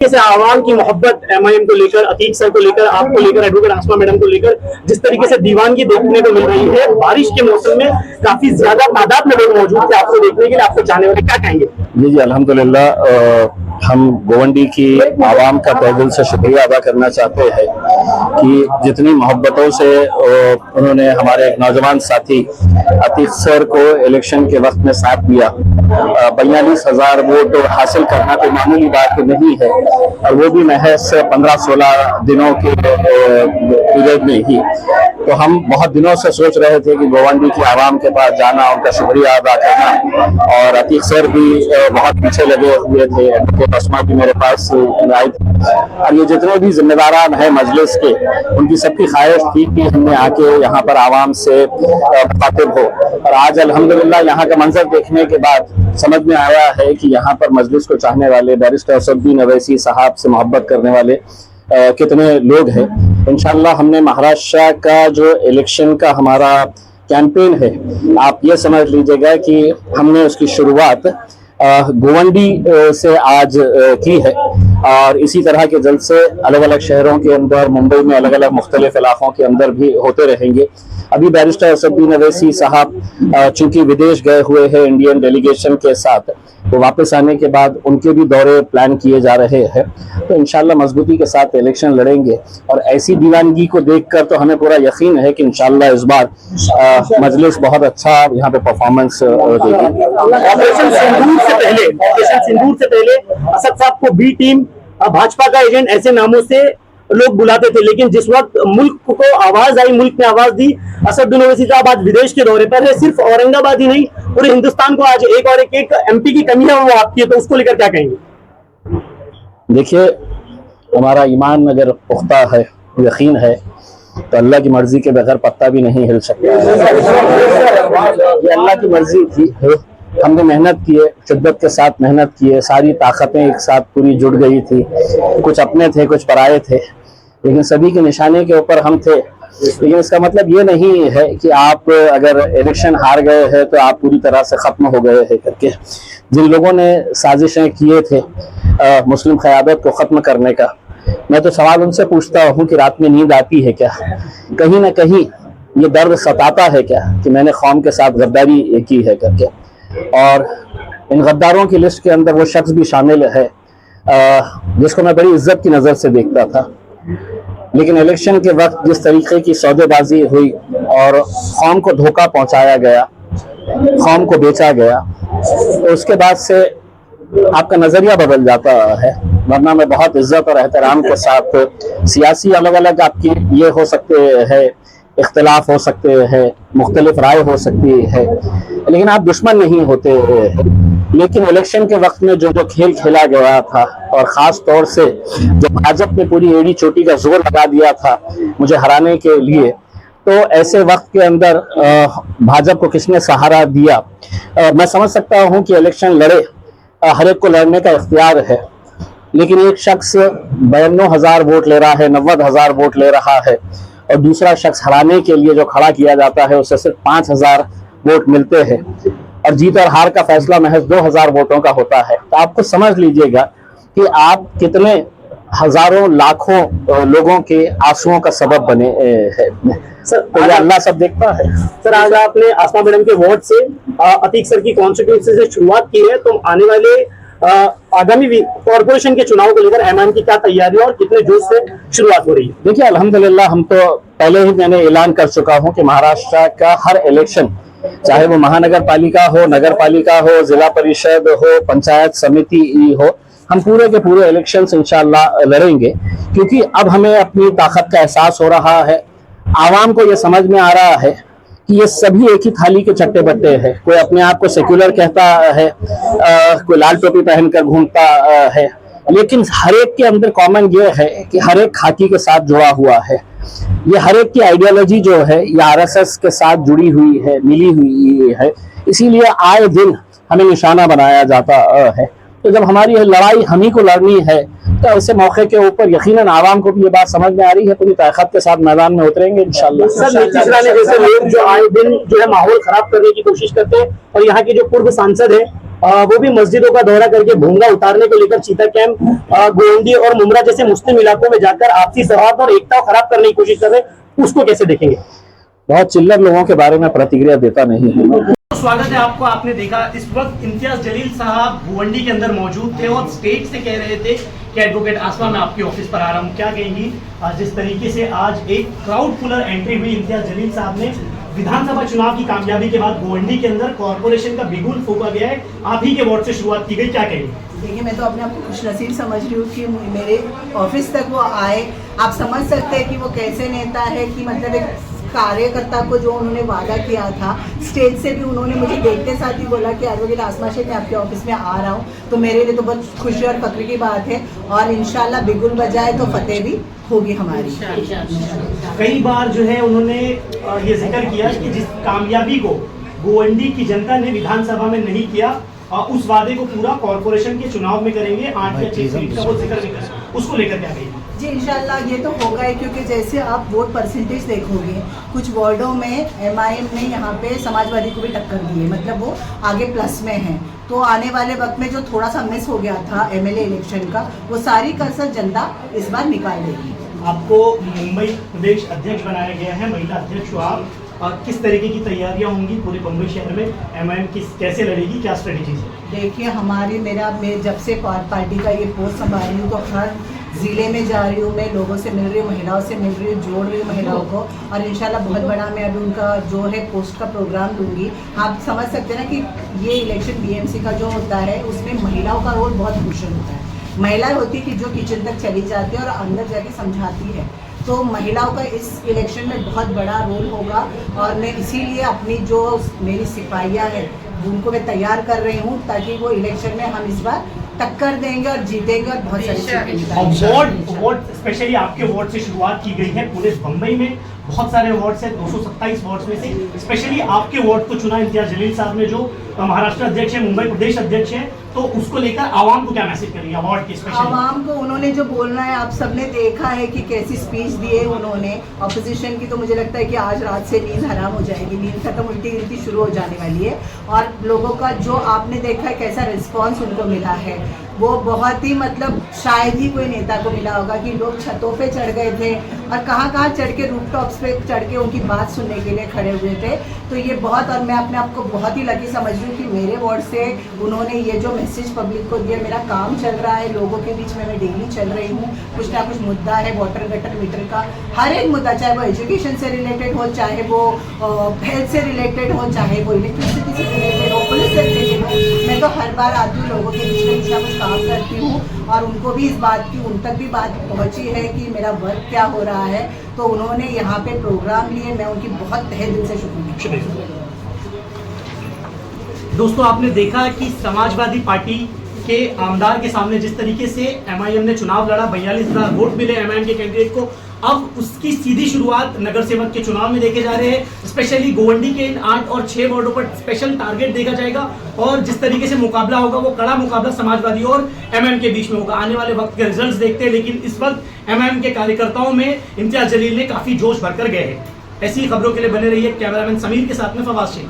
से आवाम की मोहब्बत एमआईएम को लेकर, अतीक सर को लेकर, आपको लेकर, एडवोकेट आसमा मैडम को लेकर जिस तरीके से दीवानगी देखने को मिल रही है, बारिश के मौसम में काफी ज्यादा तादाद में लोग मौजूद थे आपको देखने के लिए, आपको चाहने वाले क्या कहेंगे? जी अल्हम्दुलिल्लाह हम गोवंडी की आवाम का तहे दिल से शुक्रिया अदा करना चाहते हैं कि जितनी मोहब्बतों से उन्होंने हमारे एक नौजवान साथी अतीक सर को इलेक्शन के वक्त में साथ दिया। 42,000 वोट हासिल करना कोई मामूली बात नहीं है, और वो भी महज 15-16 दिनों के पीरियड में ही। तो हम बहुत दिनों से सोच रहे थे कि गोवंडी की आवाम के पास जाना, उनका शुक्रिया अदा करना, और अतीक सर भी बहुत पीछे लगे हुए थे, एडवोकेट आसमा भी मेरे पास आई थी, और ये जितने भी जिम्मेदारान हैं मजलिस के, उनकी सबकी ख्वाहिश थी कि हमने आके यहाँ पर आवाम से मुखातिब हो। और आज अल्हम्दुलिल्लाह यहाँ का मंजर देखने के बाद समझ में आया है कि यहाँ पर मजलिस को चाहने वाले, बैरिस्टर असदुद्दीन अवैसी साहब से मोहब्बत करने वाले कितने लोग हैं। इंशाअल्लाह हमने महाराष्ट्र का जो इलेक्शन का हमारा कैंपेन है, आप ये समझ लीजिएगा कि हमने उसकी शुरुआत गोवंडी से आज की है, और इसी तरह के जलसे अलग अलग शहरों के अंदर, मुंबई में अलग अलग मुख्तलिफ इलाकों के अंदर भी होते रहेंगे। अभी बैरिस्टर असदुद्दीन अवैसी साहब चूंकि विदेश गए हुए हैं इंडियन डेलीगेशन के साथ, तो वापस आने के बाद उनके भी दौरे प्लान किए जा रहे हैं। तो इंशाल्लाह मजबूती के साथ इलेक्शन लड़ेंगे, और ऐसी दीवानगी को देखकर तो हमें पूरा यकीन है कि इंशाल्लाह इस बार मजलिस बहुत अच्छा यहाँ पे परफॉर्मेंस देगी। ऑपरेशन सिंदूर से पहले असद साहब को बी टीम, भाजपा का एजेंट, ऐसे नामों से लोग बुलाते थे, लेकिन जिस वक्त मुल्क को आवाज आई, मुल्क ने आवाज दी, असदुद्दीन ओवैसी साहब आज विदेश के दौरे पर है। सिर्फ औरंगाबाद ही नहीं, पूरे हिंदुस्तान को आज एक और एक एमपी की कमी है, वो आपकी है, तो उसको लेकर क्या कहेंगे? देखिए, हमारा ईमान अगर पुख्ता है, यकीन है, तो अल्लाह की मर्जी के बगैर पत्ता भी नहीं हिल सकता है। ये अल्लाह की मर्जी थी, हमने मेहनत किए, शिद्दत के साथ मेहनत किए, सारी ताकतें एक साथ पूरी जुट गई थी, कुछ अपने थे, कुछ पराए थे, लेकिन सभी के निशाने के ऊपर हम थे। लेकिन इसका मतलब ये नहीं है कि आप अगर इलेक्शन हार गए हैं तो आप पूरी तरह से ख़त्म हो गए हैं करके। जिन लोगों ने साजिशें किए थे मुस्लिम क़यादत को ख़त्म करने का, मैं तो सवाल उनसे पूछता हूँ कि रात में नींद आती है क्या? कहीं ना कहीं ये दर्द सताता है क्या कि मैंने कौम के साथ गद्दारी की है करके? और इन गद्दारों की लिस्ट के अंदर वो शख्स भी शामिल है जिसको मैं बड़ी इज्जत की नज़र से देखता था, लेकिन इलेक्शन के वक्त जिस तरीके की सौदेबाजी हुई और कौम को धोखा पहुंचाया गया, कौम को बेचा गया, तो उसके बाद से आपका नज़रिया बदल जाता है। वरना मैं बहुत इज्जत और एहतराम के साथ, सियासी अलग अलग आपकी ये हो सकते हैं, इख्तिलाफ हो सकते हैं, मुख्तलिफ राय हो सकती है, लेकिन आप दुश्मन नहीं होते। लेकिन इलेक्शन के वक्त में जो खेल खेला गया था, और ख़ास तौर से जो भाजपा ने पूरी एड़ी चोटी का जोर लगा दिया था मुझे हराने के लिए, तो ऐसे वक्त के अंदर भाजपा को किसने सहारा दिया? मैं समझ सकता हूँ कि इलेक्शन लड़े, हर एक को लड़ने का इख्तियार है, लेकिन एक शख्स 92,000 वोट ले रहा है, 90,000 वोट ले रहा है, और दूसरा शख्स हराने के लिए जो खड़ा किया जाता है उसे सिर्फ 5,000 वोट मिलते हैं, और जीत और हार का फैसला महज 2,000 वोटों का होता है। तो आपको समझ लीजिएगा कि आप कितने हजारों लाखों लोगों के आंसुओं का सबब बने हैं। सर, तो ये अल्लाह सब देखता है। सर, आज आपने आसमा मैडम के वार्ड से अतीक सर की कॉन्स्टिट्यूंसी से शुरुआत की है, तो आने वाले आगामी कॉर्पोरेशन के चुनाव को लेकर एमआईएम की क्या तैयारी और कितने जोश से शुरुआत हो रही है? देखिए, अल्हम्दुलिल्लाह हम तो पहले ही मैंने ऐलान कर चुका हूं कि महाराष्ट्र का हर इलेक्शन, चाहे वो महानगर पालिका हो, नगर पालिका हो, जिला परिषद हो, पंचायत समिति हो, हम पूरे के पूरे इलेक्शंस इंशाअल्लाह लड़ेंगे, क्योंकि अब हमें अपनी ताकत का एहसास हो रहा है। आवाम को ये समझ में आ रहा है कि ये सभी एक ही थाली के चट्टे बट्टे हैं। कोई अपने आप को सेक्युलर कहता है, कोई लाल टोपी पहनकर घूमता है, लेकिन हर एक के अंदर कॉमन ये है कि हर एक खाकी के साथ जुड़ा हुआ है। ये हर एक की आइडियोलॉजी जो है ये आरएसएस के साथ जुड़ी हुई है, मिली हुई है, इसीलिए आए दिन हमें निशाना बनाया जाता है। तो जब हमारी लड़ाई हम ही को लड़नी है, तो ऐसे मौके के ऊपर यकीनन आवाम को भी ये बात समझ में आ रही है, पूरी ताकत के साथ मैदान में उतरेंगे इंशाल्लाह। सर, नीतीश राणे जैसे लोग जो आए दिन जो है माहौल खराब करने की कोशिश करते हैं, और यहाँ के जो पूर्व सांसद है वो भी मस्जिदों का दौरा करके भोंगा उतारने को लेकर चीता कैंप, गोंडी और मुमरा जैसे मुस्लिम इलाकों में जाकर आपसी सौहार्द और एकता खराब करने की कोशिश कर रहे हैं, उसको कैसे देखेंगे? बहुत चिल्लर लोगों के बारे में प्रतिक्रिया देता नहीं है। स्वागत है आपको। आपने देखा इस वक्त इम्तियाज जलील साहब भुवंडी के अंदर मौजूद थे और स्टेज से कह रहे थे कि एडवोकेट आसमा मैं आपके ऑफिस पर आ रहा हूँ। क्या कहेंगी जिस तरीके से आज एक क्राउड पुलर एंट्री हुई इम्तियाज जलील साहब ने, विधानसभा चुनाव की कामयाबी के बाद भुवंडी के अंदर कॉर्पोरेशन का बिगुल फूंका गया है, आप ही के वार्ड से शुरुआत की गई, क्या कहेंगे? देखिए, मैं तो अपने आप को खुशनसीब समझ रही हूँ कि मेरे ऑफिस तक वो आए। आप समझ सकते हैं कि वो कैसे नेता है, कि मतलब एक कार्यकर्ता को जो उन्होंने वादा किया था, स्टेज से भी उन्होंने मुझे देखते साथ ही बोला कि एडवोकेट आसमा शेख मैं आपके ऑफिस में आ रहा हूँ, तो मेरे लिए तो बहुत खुशी और फक्र की बात है। और इंशाल्लाह बिगुल बजाए तो फतेह भी होगी हमारी। कई बार जो है उन्होंने ये जिक्र किया कि जिस कामयाबी को गोवंडी की जनता ने विधानसभा में नहीं किया, उस वादे को पूरा कॉर्पोरेशन के चुनाव में करेंगे। 8 या 6 सीट का वो जिक्र नहीं कर, उसको लेकर क्या कहेंगे? जी इंशाल्लाह ये तो होगा ही, क्योंकि जैसे आप वोट परसेंटेज देखोगे, कुछ वार्डों में एमआईएम ने यहाँ पे समाजवादी को भी टक्कर दी है, मतलब वो आगे प्लस में है। तो आने वाले वक्त में जो थोड़ा सा मिस हो गया था एमएलए इलेक्शन का, वो सारी कसर जनता इस बार निकाल देगी। आपको मुंबई प्रदेश अध्यक्ष बनाया गया है, महिला अध्यक्ष हो आप, किस तरीके की तैयारियां होंगी पूरे मुंबई शहर में? एमआईएम कैसे लड़ेगी, क्या स्ट्रेटेजी है? देखिए, मैं जब से पार्टी का ये पोस्ट संभाल रही हूँ तो हर ज़िले में जा रही हूँ, मैं लोगों से मिल रही हूँ, महिलाओं से मिल रही हूँ, जोड़ रही हूँ महिलाओं को, और इंशाल्लाह बहुत बड़ा मैं अभी उनका जो है पोस्ट का प्रोग्राम दूंगी। आप समझ सकते हैं ना कि ये इलेक्शन बीएमसी का जो होता है उसमें महिलाओं का रोल बहुत क्रूशियल होता है। महिलाएं होती है कि जो किचन तक चली जाती है और अंदर जाके समझाती है, तो महिलाओं का इस इलेक्शन में बहुत बड़ा रोल होगा। और मैं इसीलिए अपनी जो मेरी सिपाहियाँ हैं उनको मैं तैयार कर रही हूँ, ताकि वो इलेक्शन में हम इस बार टक्कर देंगे और जीतेंगे और बहुत सारे वार्ड स्पेशली आपके वार्ड से शुरुआत की गई है। पूरे बम्बई में बहुत सारे वार्ड्स हैं, 227 वार्ड्स में से स्पेशली आपके वार्ड को चुना इम्तियाज जलील साहब ने, जो महाराष्ट्र अध्यक्ष है, मुंबई प्रदेश अध्यक्ष है, तो उसको लेकर आवाम को क्या मैसेज करेंगे अवार्ड की? स्पेशली आवाम को उन्होंने जो बोलना है, आप सबने देखा है कि कैसी स्पीच दी है उन्होंने ऑपोजिशन की, तो मुझे लगता है कि आज रात से नींद हराम हो जाएगी, नींद खत्म, उल्टी गिनती शुरू हो जाने वाली है। और लोगों का जो आपने देखा है कैसा रिस्पॉन्स उनको मिला है, वो बहुत ही मतलब शायद ही कोई नेता को मिला होगा कि लोग छतों पे चढ़ गए थे और कहाँ चढ़ के रूफटॉप्स पे चढ़ के उनकी बात सुनने के लिए खड़े हुए थे। तो ये बहुत, और मैं अपने आप को बहुत ही लकी समझ रही हूँ कि मेरे वार्ड से उन्होंने ये जो मैसेज पब्लिक को दिया। मेरा काम चल रहा है, लोगों के बीच में मैं डेली चल रही हूँ, कुछ ना कुछ मुद्दा है, वाटर गटर मीटर का हर एक मुद्दा, चाहे वो एजुकेशन से रिलेटेड हो, चाहे वो हेल्थ से रिलेटेड हो, चाहे वो इलेक्ट्रिसिटी से रिलेटेड हो, पुलिस से रिलेटेड हो, मैं तो हर बार आती हूँ, लोगों के बीच में कुछ ना कुछ काम करती हूँ। और उनको भी इस बात की, उन तक भी बात पहुँची है कि मेरा वर्क क्या हो रहा है, तो उन्होंने यहाँ पे प्रोग्राम लिए, मैं उनकी बहुत तहे दिल से शुक्रिया। दोस्तों, आपने देखा कि समाजवादी पार्टी के आमदार के सामने जिस तरीके से एमआईएम ने चुनाव लड़ा, 42,000 वोट मिले एमआईएम के कैंडिडेट को। अब उसकी सीधी शुरुआत नगर सेवक के चुनाव में देखे जा रहे हैं। स्पेशली गोवंडी के इन 8 और 6 वार्डों पर स्पेशल टारगेट देखा जाएगा और जिस तरीके से मुकाबला होगा वो कड़ा मुकाबला समाजवादी और एमआईएम के बीच में होगा। आने वाले वक्त के रिजल्ट्स देखते हैं, लेकिन इस वक्त एमआईएम के कार्यकर्ताओं में इम्तियाज जलील ने काफी जोश भरकर गए हैं। ऐसी खबरों के लिए बने रहिए कैमरामैन समीर के साथ में फवाद शेख।